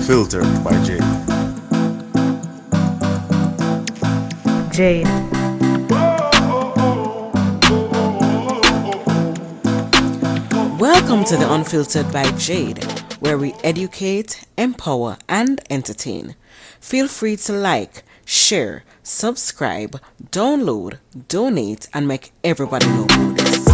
Unfiltered by Jade. Jade. Welcome to the Unfiltered by Jade, where we educate, empower, and entertain. Feel free to like, share, subscribe, download, donate, and make everybody know about this.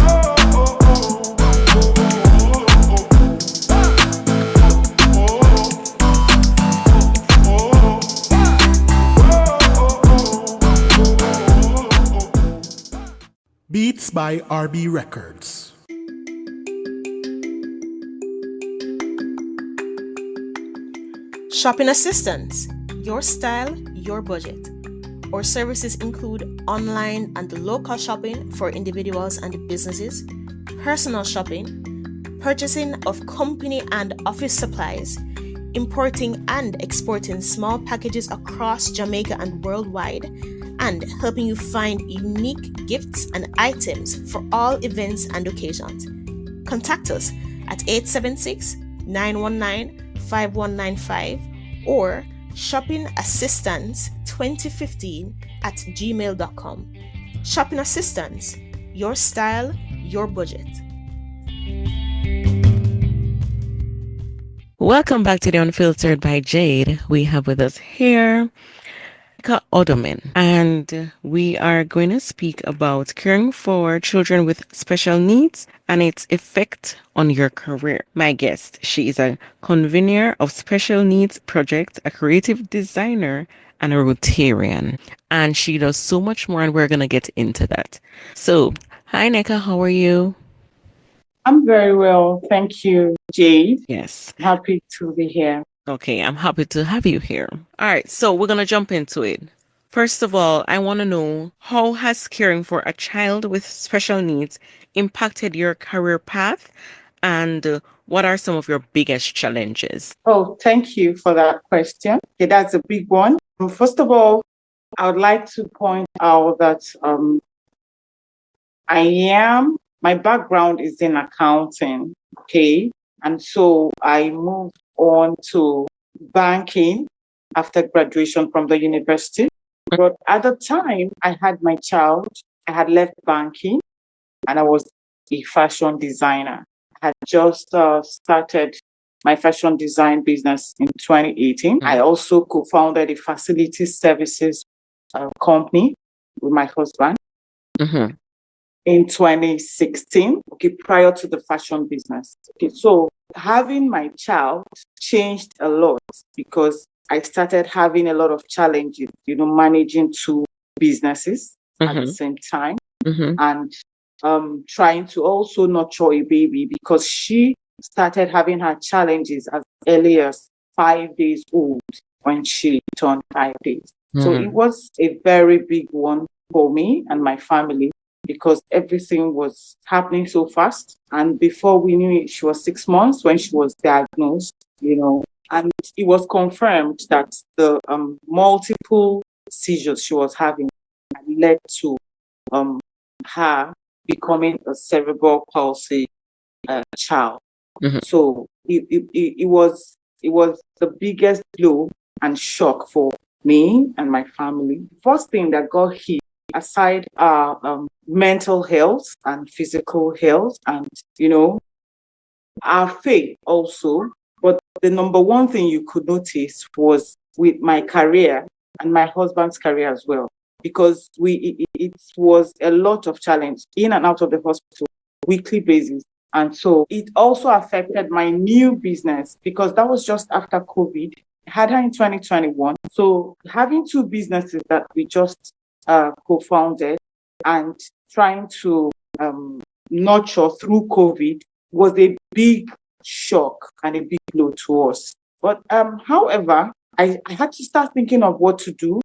Beats by RB Records. Shopping assistance, your style, your budget. Our services include online and local shopping for individuals and businesses, personal shopping, purchasing of company and office supplies, importing and exporting small packages across Jamaica and worldwide, and helping you find unique gifts and items for all events and occasions. Contact us at 876-919-5195 or shoppingassistance2015@gmail.com. Shopping Assistance, your style, your budget. Welcome back to the Unfiltered by Jade. We have with us here Nneka Odoemene, and we are going to speak about caring for children with special needs and its effect on your career. My guest, she is a convener of special needs projects, a creative designer, and a Rotarian. And she does so much more, and we're going to get into that. So, hi Nneka, how are you? I'm very well. Thank you, Jade. Yes. Happy to be here. Okay, I'm happy to have you here. All right, so we're going to jump into it. First of all, I want to know, how has caring for a child with special needs impacted your career path, and what are some of your biggest challenges? Oh, thank you for that question. Okay, that's a big one. First of all, I would like to point out that my background is in accounting, okay? And so I moved on to banking after graduation from the university. But at the time I had my child, I had left banking and I was a fashion designer. I had just started my fashion design business in 2018. I also co-founded a facility services company with my husband in 2016, okay, prior to the fashion business. Okay, so having my child changed a lot because I started having a lot of challenges, managing two businesses at the same time and trying to also nurture a baby because she started having her challenges as early as 5 days old when she turned 5 days. So it was a very big one for me and my family because everything was happening so fast. And before we knew it, she was 6 months when she was diagnosed, and it was confirmed that the multiple seizures she was having had led to her becoming a cerebral palsy child. So it was the biggest blow and shock for me and my family. First thing that got hit, aside mental health and physical health and, our faith also. But the number one thing you could notice was with my career and my husband's career as well, because it was a lot of challenge in and out of the hospital, weekly basis. And so it also affected my new business because that was just after COVID. I had her in 2021. So having two businesses that we just co-founded and trying to nurture through COVID was a big shock and a big blow to us. But however, I had to start thinking of what to do,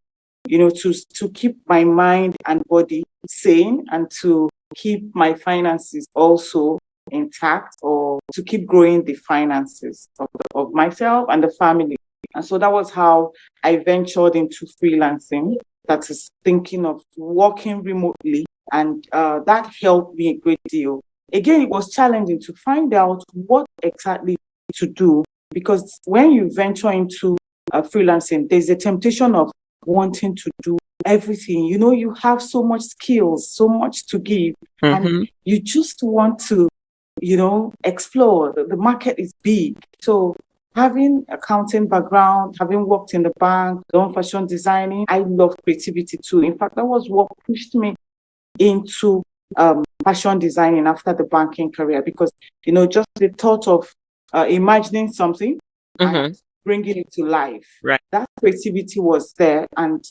to keep my mind and body sane and to keep my finances also intact, or to keep growing the finances of myself and the family. And so that was how I ventured into freelancing. That is thinking of working remotely. And that helped me a great deal. Again, it was challenging to find out what exactly to do because when you venture into freelancing, there's a temptation of wanting to do everything. You have so much skills, so much to give, and you just want to, explore. The market is big. So having accounting background, having worked in the bank, done fashion designing, I love creativity too. In fact, that was what pushed me into fashion designing after the banking career, because just the thought of imagining something and bringing it to life, Right. that creativity was there. And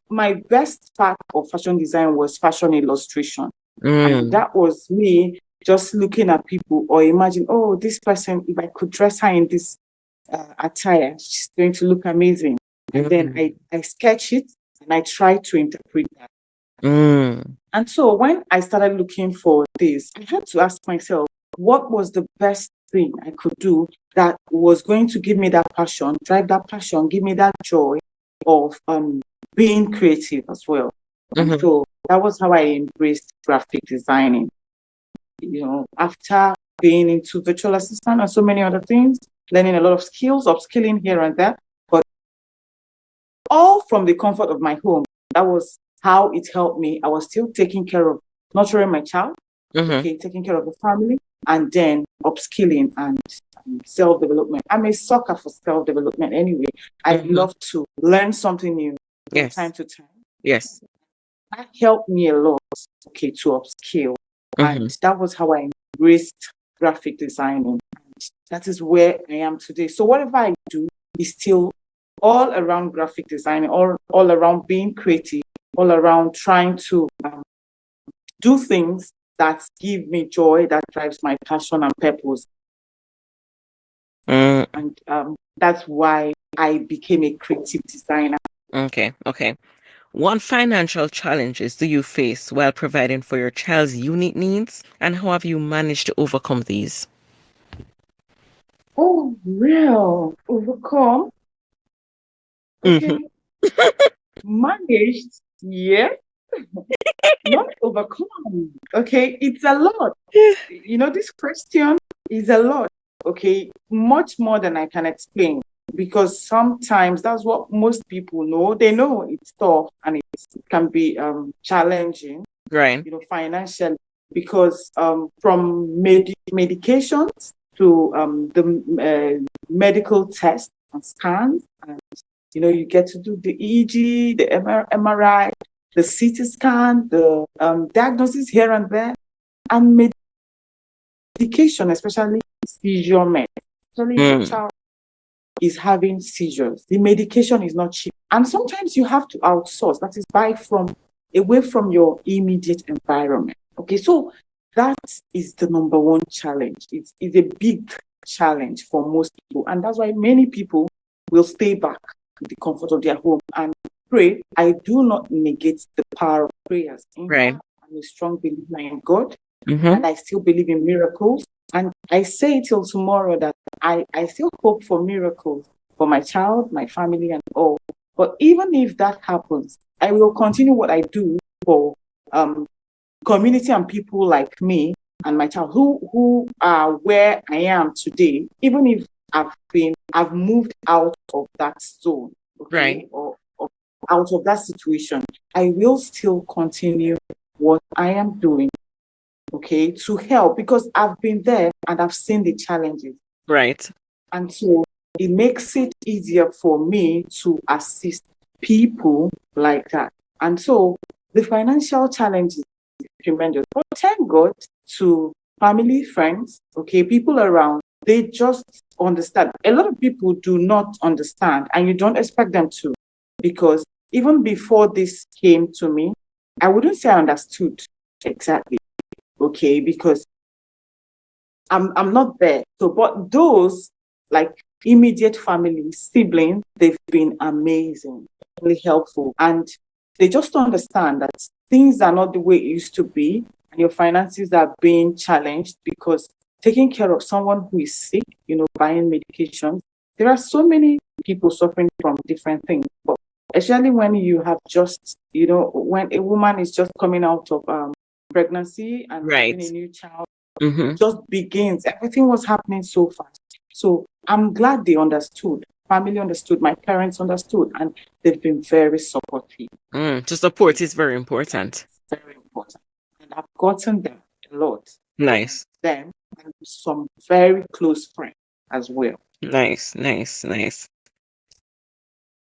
my best part of fashion design was fashion illustration. And that was me just looking at people or imagine, oh, this person, if I could dress her in this attire, she's going to look amazing. And then I sketch it and I try to interpret that. And so when I started looking for this, I had to ask myself, what was the best thing I could do that was going to give me that passion, drive that passion, give me that joy of being creative as well. And so that was how I embraced graphic designing. After being into virtual assistant and so many other things, learning a lot of skills, upskilling here and there, but all from the comfort of my home. That was how it helped me. I was still taking care of nurturing my child, taking care of the family, and then upskilling and self-development. I'm a sucker for self-development anyway. I love to learn something new from time to time. Yes. That helped me a lot, to upskill. And that was how I embraced graphic designing. And that is where I am today. So whatever I do is still all around graphic design, all around being creative, all around trying to do things that give me joy, that drives my passion and purpose. And that's why I became a creative designer. Okay. What financial challenges do you face while providing for your child's unique needs, and how have you managed to overcome these? Oh, real overcome. Okay. Managed, yes. Not overcome. Okay, it's a lot. This question is a lot. Okay, much more than I can explain, because sometimes that's what most people know. They know it's tough and it can be challenging, Right. financially, because from medications to the medical tests and scans, and you get to do the EEG, the MRI, the CT scan, the diagnosis here and there, and medication, especially seizure meds. Especially if your child is having seizures, the medication is not cheap. And sometimes you have to outsource, that is, buy away from your immediate environment. Okay, so that is the number one challenge. It's a big challenge for most people. And that's why many people will stay back in the comfort of their home and pray. I do not negate the power of prayers. Right. I'm a strong believer in God, and I still believe in miracles. And I say till tomorrow that I still hope for miracles for my child, my family, and all. But even if that happens, I will continue what I do for community and people like me and my child who are where I am today, even if I've moved out of that zone, Right. or out of that situation, I will still continue what I am doing, to help, because I've been there and I've seen the challenges. Right. And so it makes it easier for me to assist people like that. And so the financial challenge is tremendous. But thank God to family, friends, people around, they just understand. A lot of people do not understand, and you don't expect them to, because even before this came to me, I wouldn't say I understood exactly, because I'm not there. So, but those like immediate family, siblings, they've been amazing, really helpful, and they just understand that things are not the way it used to be, and your finances are being challenged, because taking care of someone who is sick, buying medications, there are so many people suffering from different things. But especially when you have just, when a woman is just coming out of pregnancy and having a new child, just begins. Everything was happening so fast. So I'm glad they understood. Family understood. My parents understood. And they've been very supportive. To support is very important. Very important. And I've gotten them a lot. Nice. Them and some very close friends as well. Nice.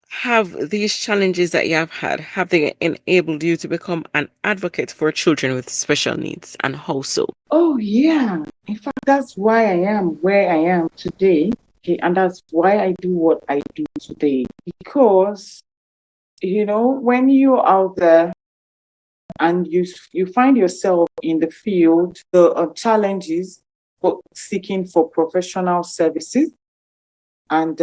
Have these challenges that you have they enabled you to become an advocate for children with special needs, and how so? Oh, yeah. In fact, that's why I am where I am today. Okay, and that's why I do what I do today. Because, when you're out there and you find yourself in the field, the challenges for seeking for professional services, and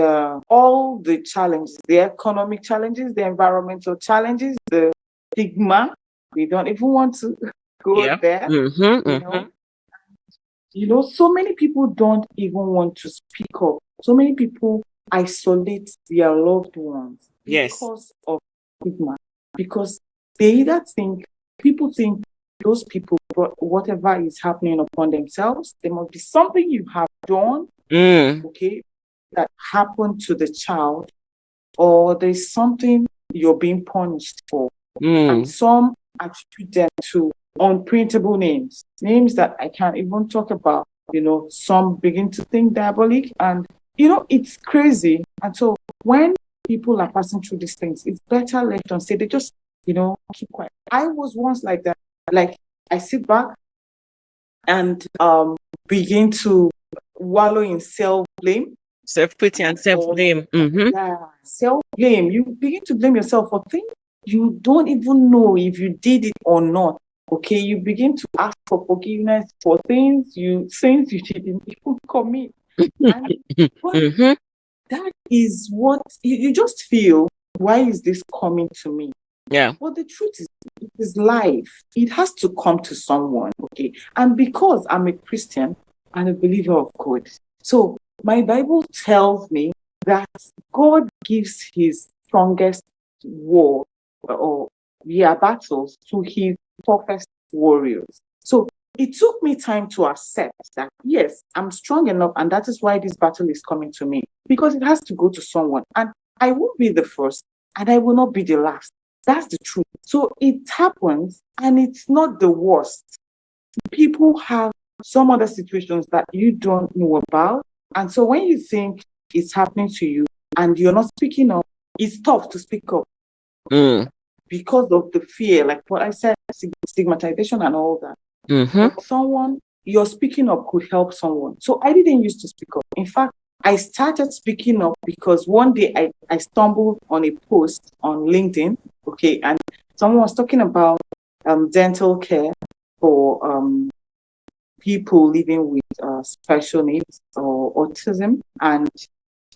all the challenges, the economic challenges, the environmental challenges, the stigma. We don't even want to go there. So many people don't even want to speak up. So many people isolate their loved ones because of stigma. Because people think those people, whatever is happening upon themselves, there must be something you have done, okay, that happened to the child, or there's something you're being punished for. And some attribute them to unprintable names that I can't even talk about. Some begin to think diabolic, and it's crazy. And so when people are passing through these things, it's better left unsaid. They just keep quiet. I was once like that. Like, I sit back and begin to wallow in self-blame. Self-pity and self-blame. Yeah, self-blame. You begin to blame yourself for things you don't even know if you did it or not. Okay, you begin to ask for forgiveness for things you didn't even commit. And that is what you just feel. Why is this coming to me? Yeah. Well, the truth is, it is life. It has to come to someone. Okay, and because I'm a Christian and a believer of God, so my Bible tells me that God gives His strongest war or battles to His toughest warriors. So it took me time to accept that, yes, I'm strong enough, and that is why this battle is coming to me, because it has to go to someone. And I won't be the first, and I will not be the last. That's the truth. So it happens, and it's not the worst. People have some other situations that you don't know about. And so when you think it's happening to you and you're not speaking up, it's tough to speak up because of the fear, like what I said, stigmatization and all that. But someone, you're speaking up could help someone. So I didn't used to speak up. In fact, I started speaking up because one day I stumbled on a post on LinkedIn, okay, and someone was talking about dental care for people living with special needs or autism. And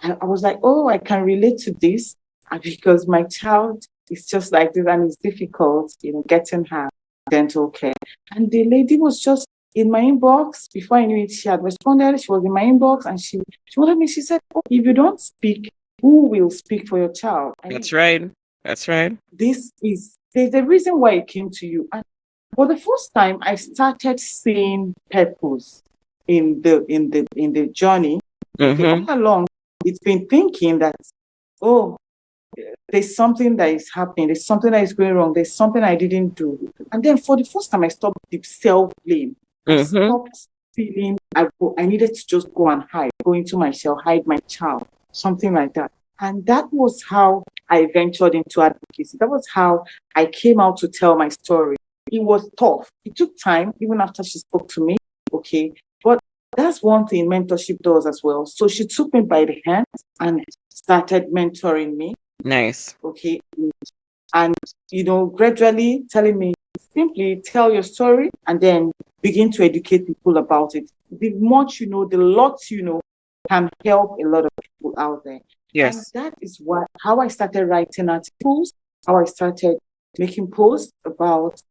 I was like, oh, I can relate to this because my child is just like this, and it's difficult, getting her dental care. And the lady was just in my inbox. Before I knew it, she had responded. She was in my inbox, and she wanted me. She said, oh, if you don't speak, who will speak for your child? That's right. There's a reason why it came to you. And for the first time, I started seeing purpose in the journey. All along, it's been thinking that, oh, there's something that is happening. There's something that is going wrong. There's something I didn't do. And then for the first time, I stopped the self-blame. I stopped feeling I needed to just go and go into my shell, hide my child, something like that. And that was how I ventured into advocacy. That was how I came out to tell my story. It was tough. It took time, even after she spoke to me. Okay. But that's one thing mentorship does as well. So she took me by the hand and started mentoring me. Nice. Okay. And, gradually telling me, simply tell your story and then begin to educate people about it. The much you know, the lots you know can help a lot of people out there. Yes. And that is how I started writing articles, how I started making posts about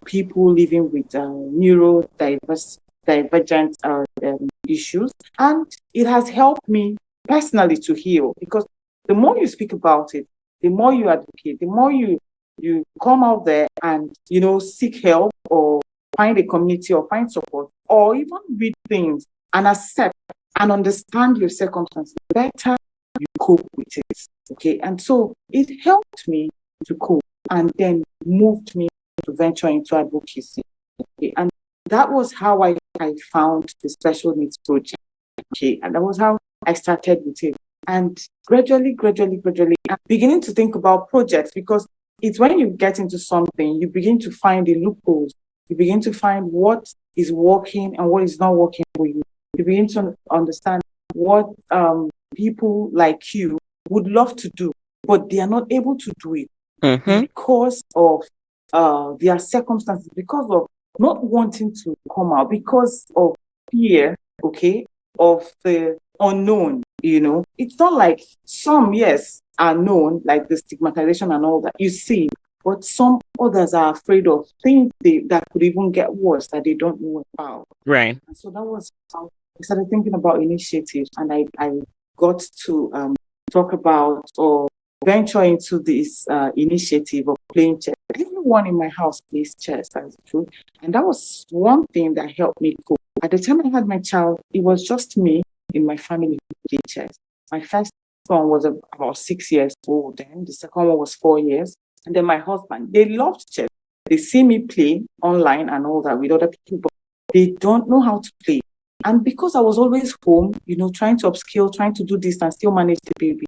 people living with neurodivergent issues. And it has helped me personally to heal, because the more you speak about it, the more you advocate, the more you come out there and, seek help or find a community or find support or even read things and accept and understand your circumstances better, you cope with it. Okay. And so it helped me to cope and then moved me to venture into advocacy. Okay. And that was how I found the special needs project. Okay. And that was how I started with it. And gradually, I'm beginning to think about projects because it's when you get into something, you begin to find the loopholes. You begin to find what is working and what is not working for you. You begin to understand what people like you would love to do, but they are not able to do it because of their circumstances, because of not wanting to come out, because of fear, okay, of the unknown. It's not like some, yes, are known, like the stigmatization and all that you see, but some others are afraid of things that could even get worse that they don't know about. Right. And so that was how I started thinking about initiatives, and I got to talk about or venture into this initiative of playing chess. Everyone in my house plays chess, that's true. And that was one thing that helped me cope. At the time I had my child, it was just me in my family who played chess. My first son was about 6 years old then. The second one was 4 years. And then my husband, they loved chess. They see me play online and all that with other people, but they don't know how to play. And because I was always home, trying to upskill, trying to do this and still manage the baby.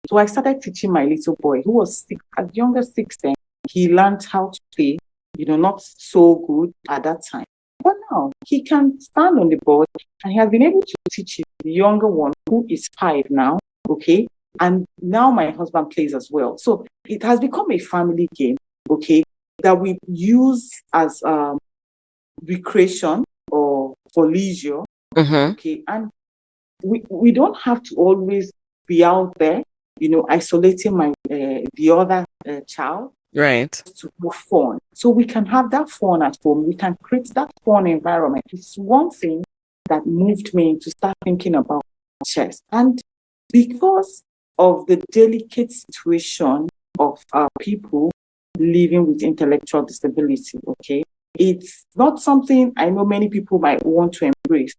So I started teaching my little boy who was 6, as young as 6 then. He learned how to play, not so good at that time. But now he can stand on the board and he has been able to teach the younger one who is 5 now, okay? And now my husband plays as well. So it has become a family game, okay, that we use as recreation or for leisure, okay? And we don't have to always be out there, isolating the other child. Right. To have fun. So we can have that fun at home. We can create that fun environment. It's one thing that moved me to start thinking about chess. And because of the delicate situation of people living with intellectual disability, okay, it's not something I know many people might want to embrace.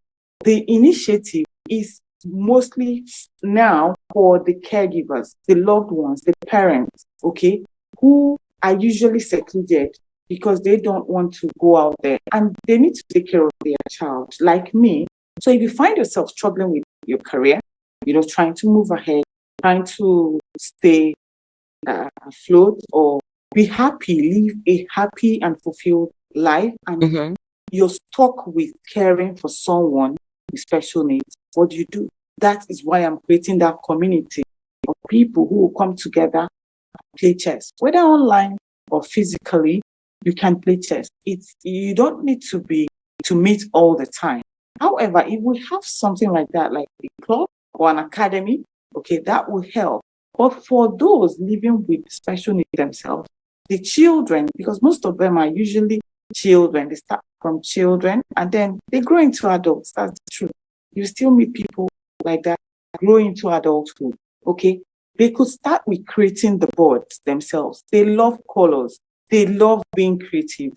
The initiative is mostly now for the caregivers, the loved ones, the parents, okay, who are usually secluded because they don't want to go out there and they need to take care of their child, like me. So if you find yourself struggling with your career, trying to move ahead, trying to stay afloat or be happy, live a happy and fulfilled life, and you're stuck with caring for someone with special needs, what do? That is why I'm creating that community of people who will come together play chess, whether online or physically. You can play chess. You don't need to meet all the time. However, if we have something like that, like a club or an academy, okay, that will help. But for those living with special needs themselves, the children, because most of them are usually children, they start from children and then they grow into adults. That's the truth. You still meet people like that grow into adulthood. Okay, they could start with creating the boards themselves. They love colors. They love being creative.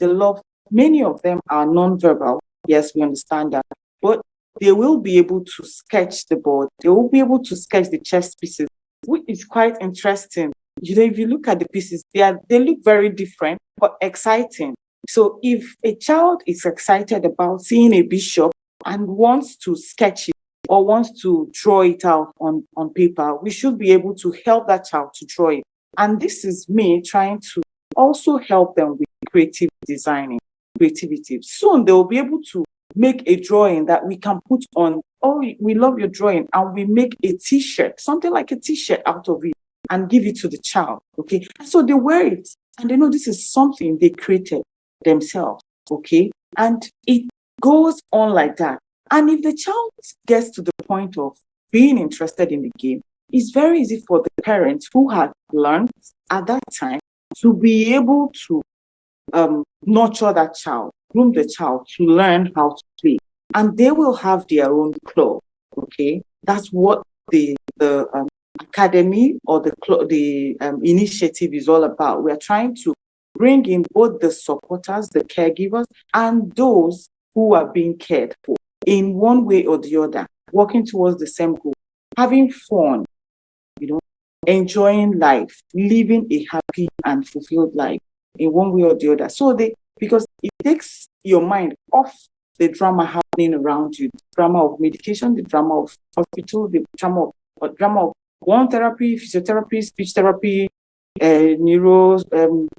Many of them are non-verbal. Yes, we understand that. But they will be able to sketch the board. They will be able to sketch the chess pieces, which is quite interesting. If you look at the pieces, they look very different, but exciting. So if a child is excited about seeing a bishop and wants to sketch it, or wants to draw it out on paper, we should be able to help that child to draw it. And this is me trying to also help them with creative designing, creativity. Soon they will be able to make a drawing that we can put on, oh, we love your drawing, and we make a t-shirt, something like a t-shirt out of it, and give it to the child, okay? And so they wear it, and they know this is something they created themselves, okay? And it goes on like that. And if the child gets to the point of being interested in the game, it's very easy for the parents who had learned at that time to be able to nurture that child, groom the child to learn how to play. And they will have their own club, okay? That's what the academy or the initiative is all about. We're trying to bring in both the supporters, the caregivers, and those who are being cared for in one way or the other, working towards the same goal, having fun, enjoying life, living a happy and fulfilled life in one way or the other. Because it takes your mind off the drama happening around you, the drama of medication, the drama of hospital, the drama of one therapy, physiotherapy, speech therapy, neuro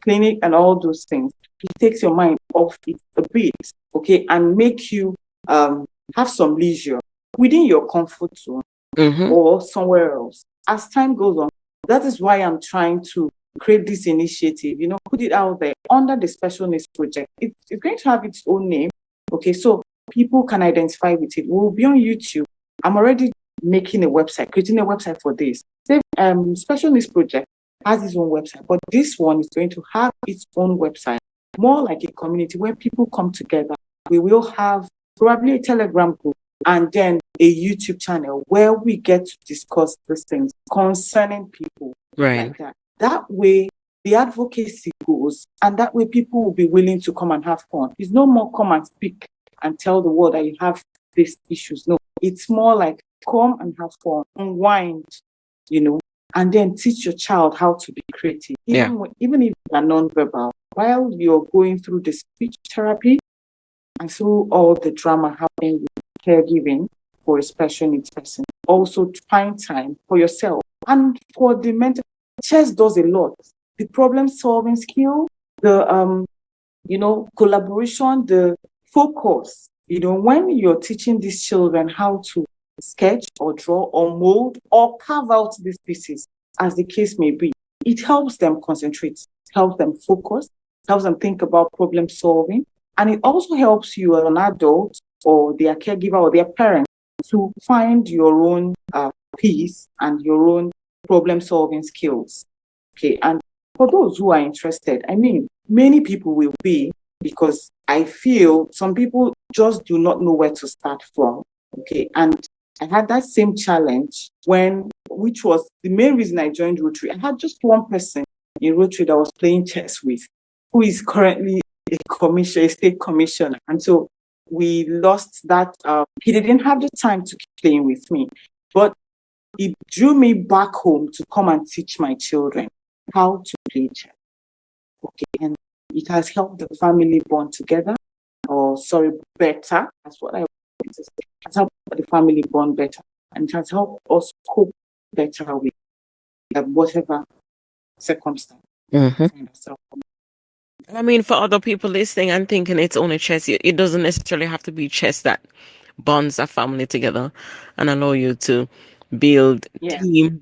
clinic, and all those things. It takes your mind off it a bit, okay, and make you have some leisure within your comfort zone or somewhere else. As time goes on, that is why I'm trying to create this initiative, put it out there under the Special Needs Project. It's going to have its own name, okay, so people can identify with it. We'll be on YouTube. I'm already making a website, creating a website for this. Special Needs Project has its own website, but this one is going to have its own website, more like a community where people come together. We will have probably a Telegram group and then a YouTube channel where we get to discuss these things concerning people like that. That way, the advocacy goes, and that way people will be willing to come and have fun. It's no more come and speak and tell the world that you have these issues. No, it's more like come and have fun, unwind, and then teach your child how to be creative. Even if they're non-verbal, while you're going through the speech therapy and through all the drama happening with caregiving for a special needs person, also to find time for yourself and for the mental. Chess does a lot. The problem-solving skill, the collaboration, the focus. When you're teaching these children how to sketch or draw or mold or carve out these pieces, as the case may be, it helps them concentrate, helps them focus, helps them think about problem solving, and it also helps you as an adult or their caregiver or their parent to find your own peace and your own problem-solving skills. Okay, and for those who are interested, many people will be, because I feel some people just do not know where to start from. Okay, and I had that same challenge which was the main reason I joined Rotary. I had just one person in Rotary that I was playing chess with, who is currently a state commissioner. And so we lost that. He didn't have the time to keep playing with me, but it drew me back home to come and teach my children how to play chess. Okay, and it has helped the family bond together, better. That's what I want to say. It has helped the family bond better, and it has helped us cope better with whatever circumstance. For other people listening and thinking it's only chess, it doesn't necessarily have to be chess that bonds a family together and allow you to build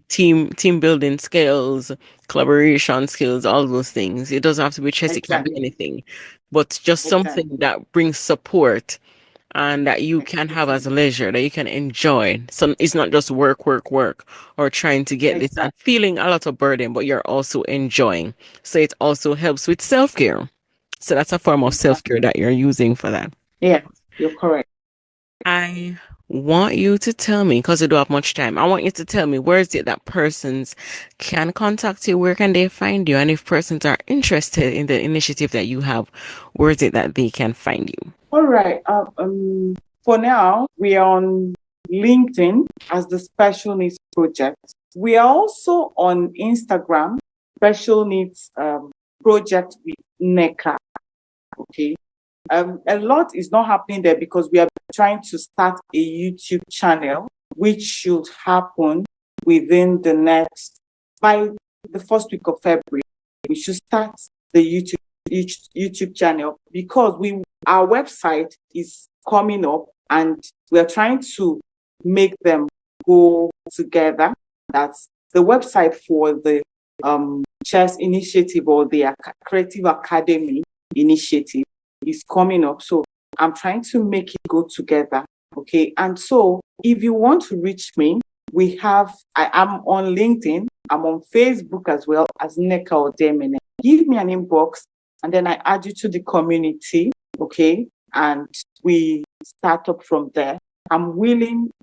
team building skills, collaboration skills, all those things. It doesn't have to be chess, it can be anything. But just something that brings support and that you can have as a leisure, that you can enjoy. So it's not just work, or trying to get this and feeling a lot of burden, but you're also enjoying. So it also helps with self-care. So that's a form of self-care that you're using for that. Yeah, you're correct. I want you to tell me, because we don't have much time, I want you to tell me where is it that persons can contact you, where can they find you, and if persons are interested in the initiative that you have, where is it that they can find you? All right. For now, we are on LinkedIn as the Special Needs Project. We are also on Instagram, Special Needs Project with Nneka. Okay. A lot is not happening there because we are trying to start a YouTube channel, which should happen by the first week of February. We should start the YouTube channel because our website is coming up and we are trying to make them go together. That's the website for the chess initiative or the Creative Academy initiative is coming up. So I'm trying to make it go together. Okay. And so if you want to reach me, I am on LinkedIn. I'm on Facebook as well as Nneka Odoemene. Give me an inbox and then I add you to the community. Okay. And we start up from there. I'm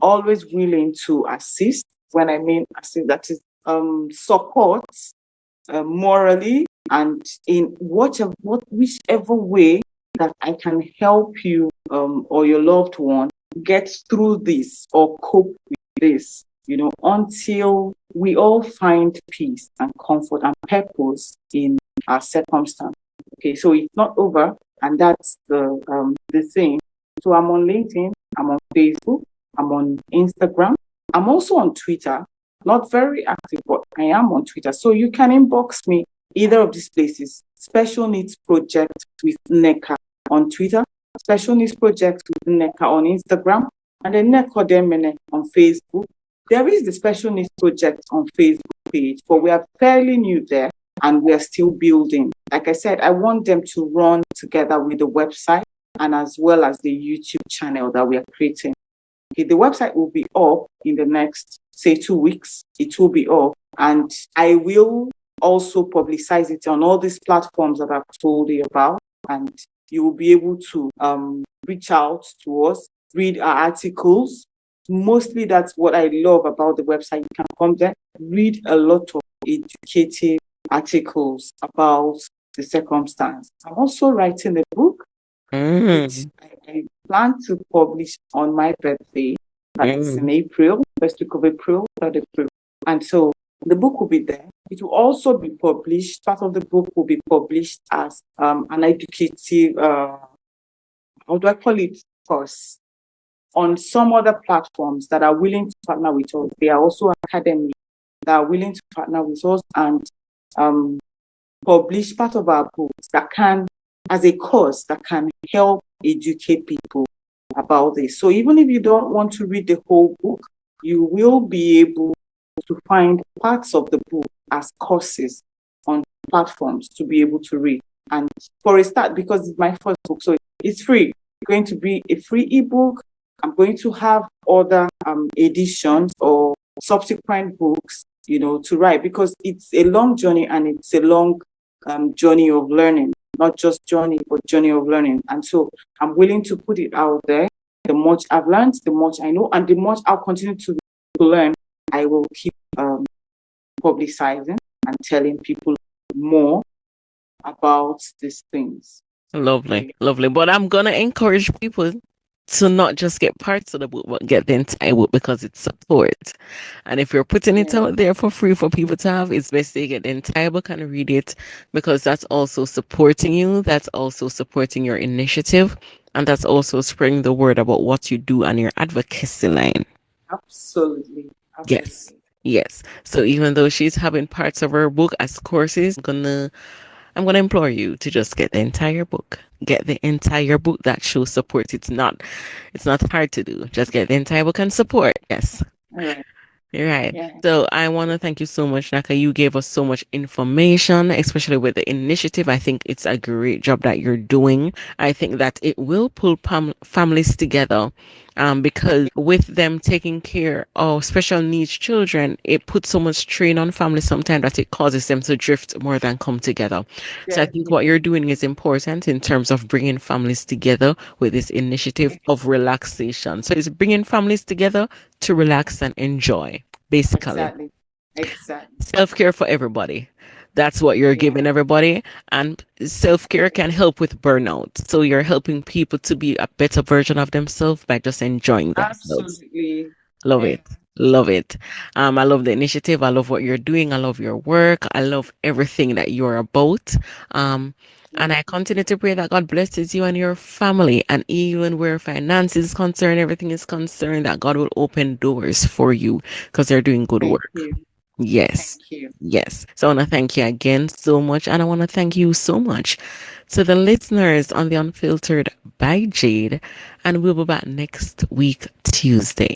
always willing to assist. When I mean assist, that is support morally, And in whichever way that I can help you or your loved one get through this or cope with this, until we all find peace and comfort and purpose in our circumstance. Okay, so it's not over, and that's the thing. So I'm on LinkedIn, I'm on Facebook, I'm on Instagram, I'm also on Twitter. Not very active, but I am on Twitter. So you can inbox me either of these places. Special Needs Project with Nneka on Twitter, Special Needs Project with Nneka on Instagram, and then Nneka Odoemene on Facebook. There is the Special Needs Project on Facebook page, but we are fairly new there and we are still building. Like I said, I want them to run together with the website and as well as the YouTube channel that we are creating. Okay, the website will be up in the next, say, 2 weeks. It will be up, and I will also publicize it on all these platforms that I've told you about, and you will be able to reach out to us, read our articles. Mostly that's what I love about the website. You can come there, read a lot of educative articles about the circumstance. I'm also writing a book, which I plan to publish on my birthday. That's in April, first week of April, 3rd April. And so the book will be there. It will also be published. Part of the book will be published as an educative, how do I call it, course on some other platforms that are willing to partner with us. They are also academies that are willing to partner with us and publish part of our books that can, as a course, that can help educate people about this. So even if you don't want to read the whole book, you will be able to find parts of the book as courses on platforms to be able to read. And for a start, because it's my first book, so it's free. It's going to be a free ebook. I'm going to have other editions or subsequent books, to write, because it's a long journey and it's a long journey of learning, not just journey, but journey of learning. And so I'm willing to put it out there. The much I've learned, the much I know, and the much I'll continue to learn, I will keep publicizing and telling people more about these things. Lovely, lovely. But I'm gonna encourage people to not just get parts of the book, but get the entire book because it's support. And if you're putting it out there for free for people to have, it's best to get the entire book and read it, because that's also supporting you. That's also supporting your initiative. And that's also spreading the word about what you do and your advocacy line. Absolutely. Yes. Yes. So even though she's having parts of her book as courses, I'm gonna implore you to just get the entire book. Get the entire book. That shows support. It's not hard to do. Just get the entire book and support. Yes. All right. You're right. Yeah. So I want to thank you so much, Nneka. You gave us so much information, especially with the initiative. I think it's a great job that you're doing. I think that it will pull families together, because with them taking care of special needs children, it puts so much strain on families sometimes that it causes them to drift more than come together. So I think what you're doing is important in terms of bringing families together with this initiative of relaxation. So it's bringing families together to relax and enjoy, basically. Exactly. Self-care for everybody. That's what you're giving everybody. And self-care can help with burnout. So you're helping people to be a better version of themselves by just enjoying themselves. Absolutely. Love it. Love it. I love the initiative. I love what you're doing. I love your work. I love everything that you're about. And I continue to pray that God blesses you and your family. And even where finance is concerned, everything is concerned, that God will open doors for you because they're doing good work. Yes. Thank you. Yes. So I want to thank you again so much. And I want to thank you so much to the listeners on the Unfiltered by Jade. And we'll be back next week, Tuesday.